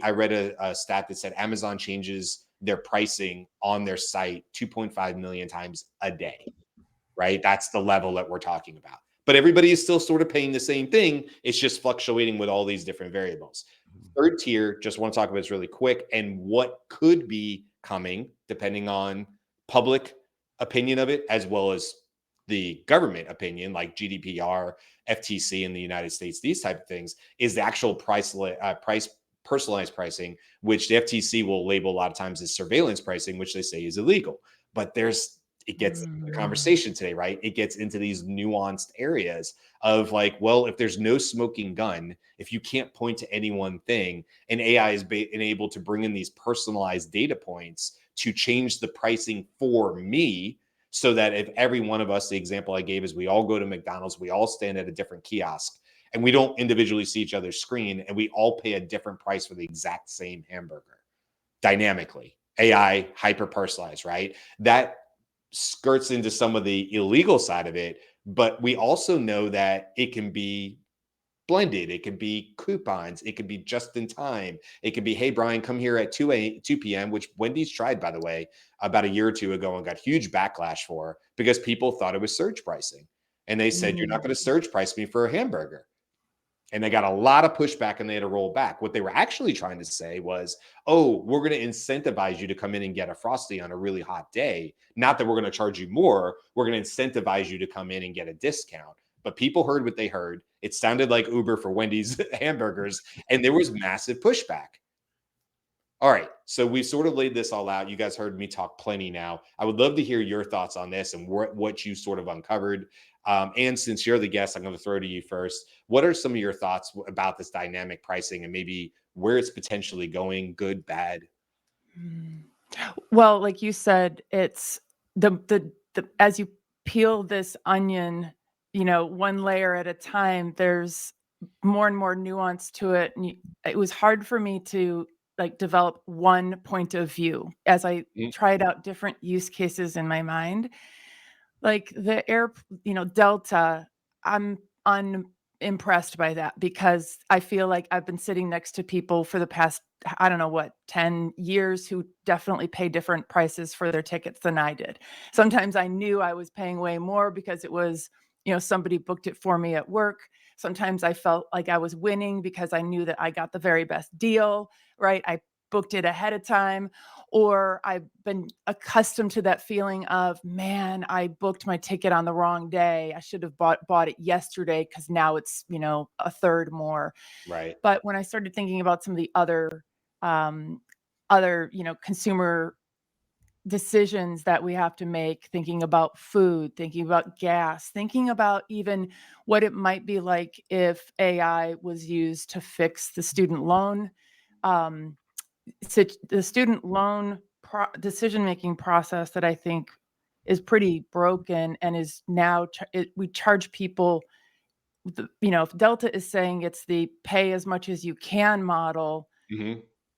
I read a stat that said Amazon changes their pricing on their site 2.5 million times a day, right? That's the level that we're talking about. But everybody is still sort of paying the same thing. It's just fluctuating with all these different variables. Third tier, just want to talk about this really quick and what could be coming depending on public opinion of it, as well as the government opinion, like GDPR, FTC in the United States, these type of things, is the actual price personalized pricing, which the FTC will label a lot of times as surveillance pricing, which they say is illegal. But it gets into the conversation today, right? It gets into these nuanced areas of like, well, if there's no smoking gun, if you can't point to any one thing, and AI is able to bring in these personalized data points to change the pricing for me, so that if every one of us, the example I gave is we all go to McDonald's, we all stand at a different kiosk, and we don't individually see each other's screen, and we all pay a different price for the exact same hamburger dynamically, AI hyper personalized, right? That skirts into some of the illegal side of it, but we also know that it can be blended. It could be coupons. It could be just in time. It could be, hey, Brian, come here at 2 p.m., which Wendy's tried, by the way, about a year or two ago and got huge backlash for because people thought it was surge pricing. And they said, you're not going to surge price me for a hamburger. And they got a lot of pushback and they had to roll back. What they were actually trying to say was, oh, we're going to incentivize you to come in and get a Frosty on a really hot day. Not that we're going to charge you more. We're going to incentivize you to come in and get a discount. But people heard what they heard. It sounded like Uber for Wendy's hamburgers, and there was massive pushback. All right, so we've sort of laid this all out. You guys heard me talk plenty now. I would love to hear your thoughts on this and what you sort of uncovered. And since you're the guest, I'm going to throw to you first. What are some of your thoughts about this dynamic pricing and maybe where it's potentially going, good, bad? Well, like you said, it's the as you peel this onion, one layer at a time, there's more and more nuance to it. And it was hard for me to like develop one point of view as I tried out different use cases in my mind. Like the Delta, I'm unimpressed by that because I feel like I've been sitting next to people for the past, I don't know what, 10 years who definitely pay different prices for their tickets than I did. Sometimes I knew I was paying way more because it was, somebody booked it for me at work. Sometimes I felt like I was winning because I knew that I got the very best deal, right? I booked it ahead of time, or I've been accustomed to that feeling of, man, I booked my ticket on the wrong day. I should have bought it yesterday because now it's, a third more. Right. But when I started thinking about some of the other, consumer decisions that we have to make, thinking about food, thinking about gas, thinking about even what it might be like if AI was used to fix the student loan, the student loan decision-making process that I think is pretty broken and is now we charge people, if Delta is saying it's the pay as much as you can model,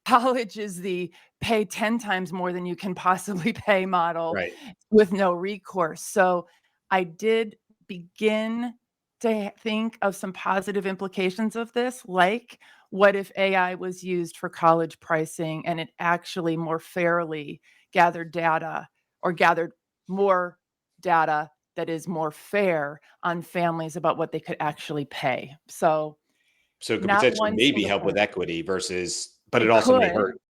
college is the pay 10 times more than you can possibly pay model, Right. with no recourse. So I did begin to think of some positive implications of this, like what if AI was used for college pricing and it actually more fairly gathered data or gathered more data that is more fair on families about what they could actually pay. So it could not potentially one maybe single help with part. equity versus, but it It also may could. hurt.